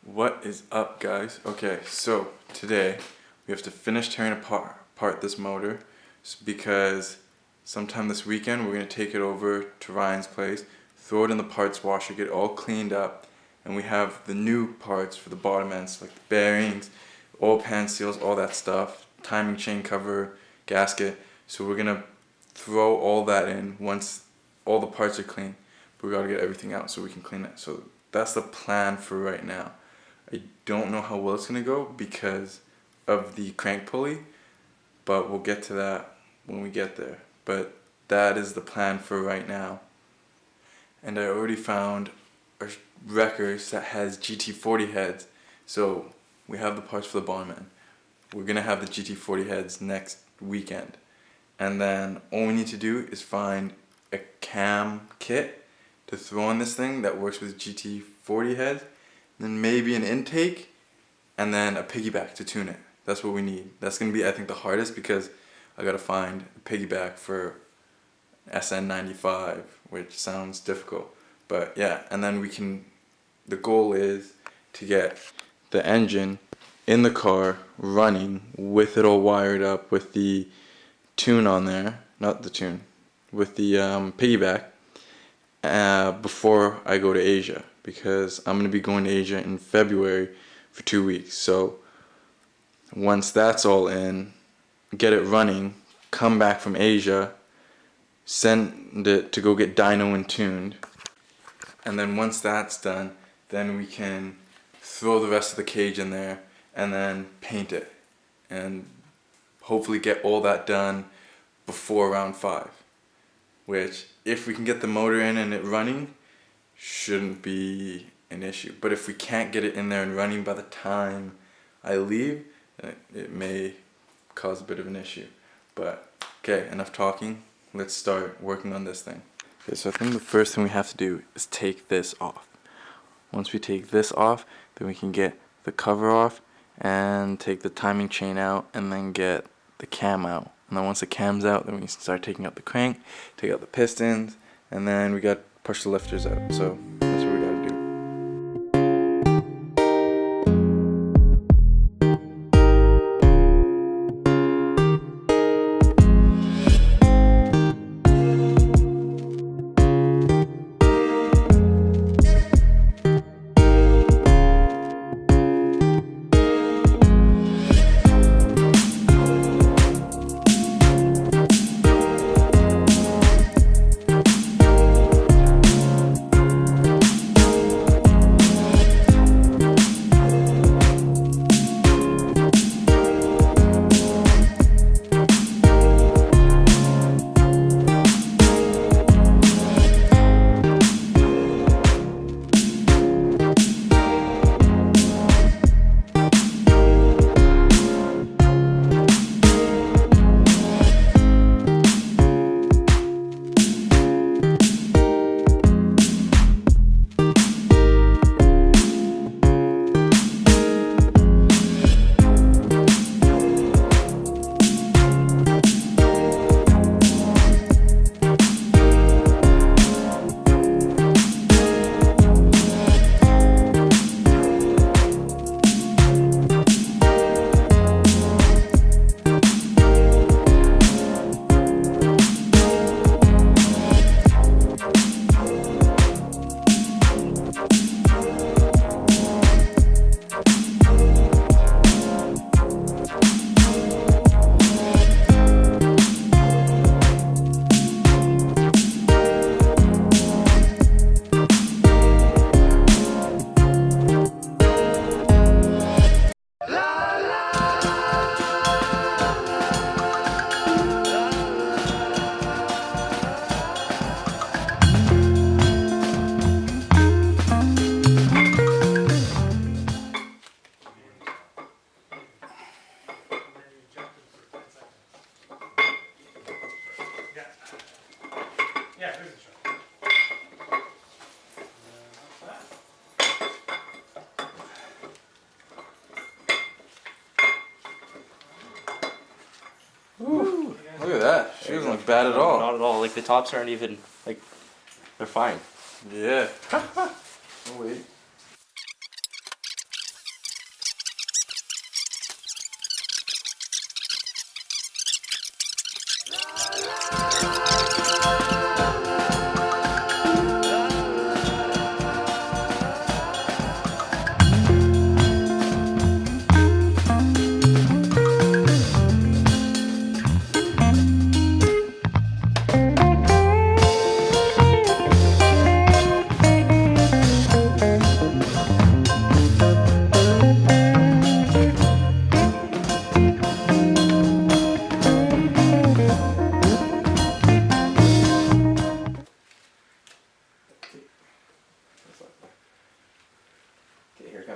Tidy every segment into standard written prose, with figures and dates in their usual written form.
What is up, guys? Okay, so today we have to finish tearing apart this motor because sometime this weekend we're going to take it over to Ryan's place, throw it in the parts washer, get it all cleaned up, and we have the new parts for the bottom ends, like the bearings, oil pan seals, all that stuff, timing chain cover, gasket. So we're going to throw all that in once all the parts are clean. But we got to get everything out so we can clean it. So that's the plan for right now. I don't know how well it's going to go because of the crank pulley, but we'll get to that when we get there. But that is the plan for right now. And I already found a wreckers that has GT40 heads, so we have the parts for the bottom end. We're going to have the GT40 heads next weekend. And then all we need to do is find a cam kit to throw on this thing that works with GT40 heads, then maybe an intake, and then a piggyback to tune it. That's what we need. That's going to be, I think, the hardest because I got to find a piggyback for SN95, which sounds difficult. But yeah, and then the goal is to get the engine in the car running with it all wired up with the tune on there, not the tune, with the piggyback before I go to Asia, because I'm going to be going to Asia in February for 2 weeks. So once that's all in, get it running, come back from Asia, send it to go get dyno and tuned, and then once that's done, then we can throw the rest of the cage in there and then paint it and hopefully get all that done before round 5, which if we can get the motor in and it running shouldn't be an issue. But if we can't get it in there and running by the time I leave, it may cause a bit of an issue. But okay, enough talking, let's start working on this thing. Okay, so I think the first thing we have to do is take this off. Once we take this off, then we can get the cover off and take the timing chain out and then get the cam out. And then once the cam's out, then we can start taking out the crank, take out the pistons, and then we got to push the lifters out. So that's what we got to do. Ooh, look at that. She doesn't look bad at all. Not at all. Like the tops aren't even like they're fine. Yeah. Oh wait.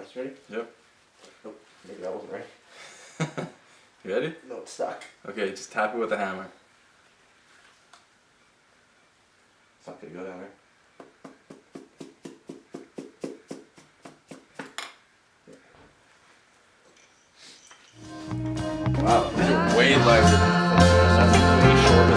times. Ready? Yep. Nope. Maybe that wasn't right. You ready? No, it's stuck. Okay, just tap it with a hammer. It's not gonna go down there. Wow, these are way lighter than the phone. That's way shorter.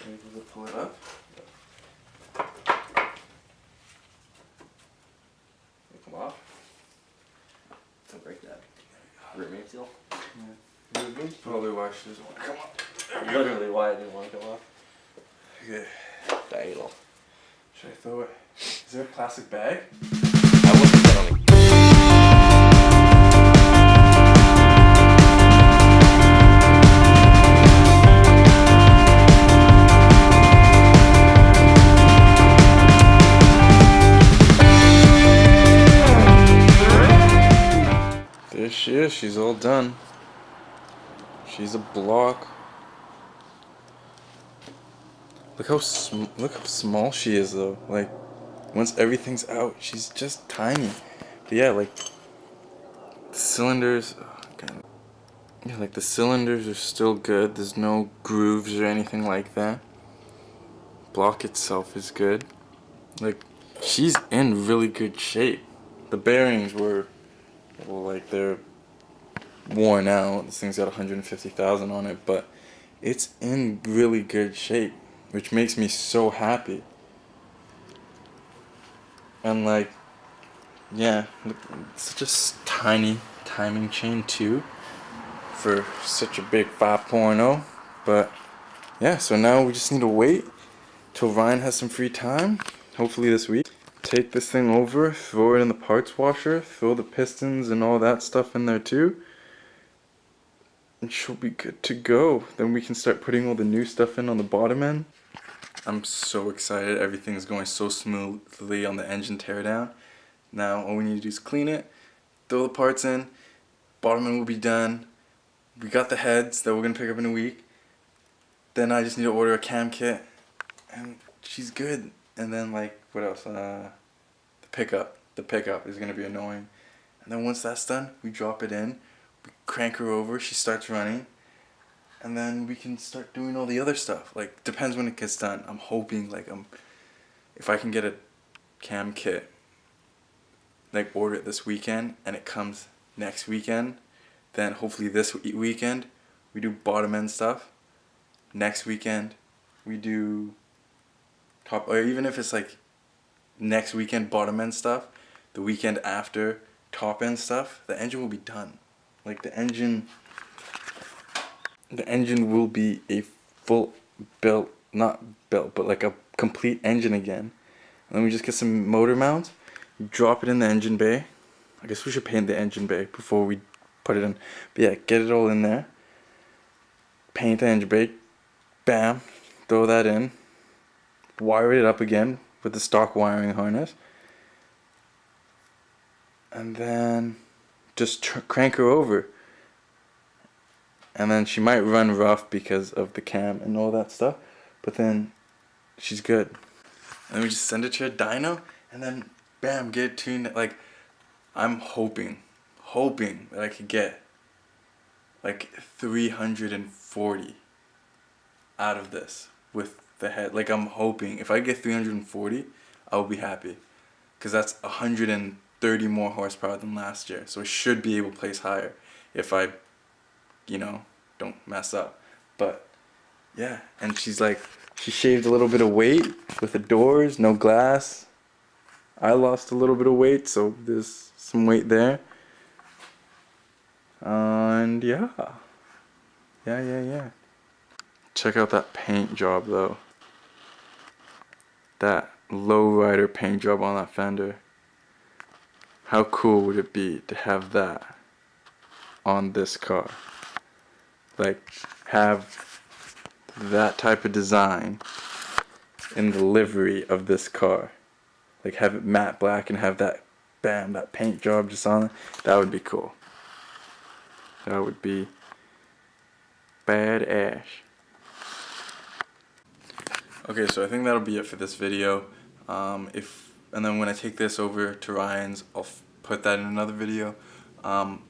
Able to pull it up. Come off. Don't break that. Remain seal. Probably why she doesn't want to come up. Literally why I didn't want to come off. Okay. Diagonal. Should I throw it? Is there a plastic bag? I wasn't telling. There she is. She's all done. She's a block. Look how small she is though. Like once everything's out, she's just tiny. But yeah, like the cylinders. Oh, God. Yeah, like the cylinders are still good. There's no grooves or anything like that. Block itself is good. Like she's in really good shape. The bearings were, well, like they're worn out. This thing's got 150,000 on it, but it's in really good shape, which makes me so happy. And like, yeah, look, such a tiny timing chain too for such a big 5.0. But yeah, so now we just need to wait till Ryan has some free time, hopefully this week. Take this thing over, throw it in the parts washer, throw the pistons and all that stuff in there too, and she'll be good to go. Then we can start putting all the new stuff in on the bottom end. I'm so excited. Everything's going so smoothly on the engine teardown. Now all we need to do is clean it, throw the parts in, bottom end will be done. We got the heads that we're going to pick up in a week. Then I just need to order a cam kit and she's good. And then like, what else? The pickup. The pickup is going to be annoying. And then once that's done, we drop it in, we crank her over, she starts running. And then we can start doing all the other stuff. Like, depends when it gets done. I'm hoping, like, if I can get a cam kit, like, order it this weekend, and it comes next weekend, then hopefully this weekend, we do bottom end stuff. Next weekend, we do top, or even if it's, like, next weekend bottom end stuff, the weekend after top end stuff, the engine will be done. Like, the engine will be a full built, not built, but like a complete engine again. And then we just get some motor mounts, drop it in the engine bay. I guess we should paint the engine bay before we put it in. But yeah, get it all in there. Paint the engine bay. Bam. Throw that in. Wire it up again with the stock wiring harness. And then just crank her over. And then she might run rough because of the cam and all that stuff. But then she's good. And then we just send it to a dyno. And then bam, get it tuned. Like, I'm hoping that I could get like 340 out of this with the head. Like, I'm hoping if I get 340, I'll be happy, because that's 130 more horsepower than last year. So I should be able to place higher if I, you know, don't mess up. But yeah, and she's like, she shaved a little bit of weight with the doors, no glass. I lost a little bit of weight, so there's some weight there. And yeah. Check out that paint job though. That lowrider paint job on that fender. How cool would it be to have that on this car? Like, have that type of design in the livery of this car. Like, have it matte black and have that, bam, that paint job just on it. That would be cool. That would be badass. Okay, so I think that'll be it for this video. And then when I take this over to Ryan's, I'll put that in another video.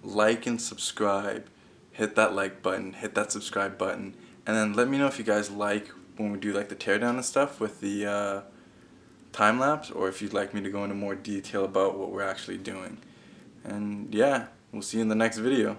Like and subscribe. Hit that like button, hit that subscribe button, and then let me know if you guys like when we do like the teardown and stuff with the time lapse, or if you'd like me to go into more detail about what we're actually doing. And yeah, we'll see you in the next video.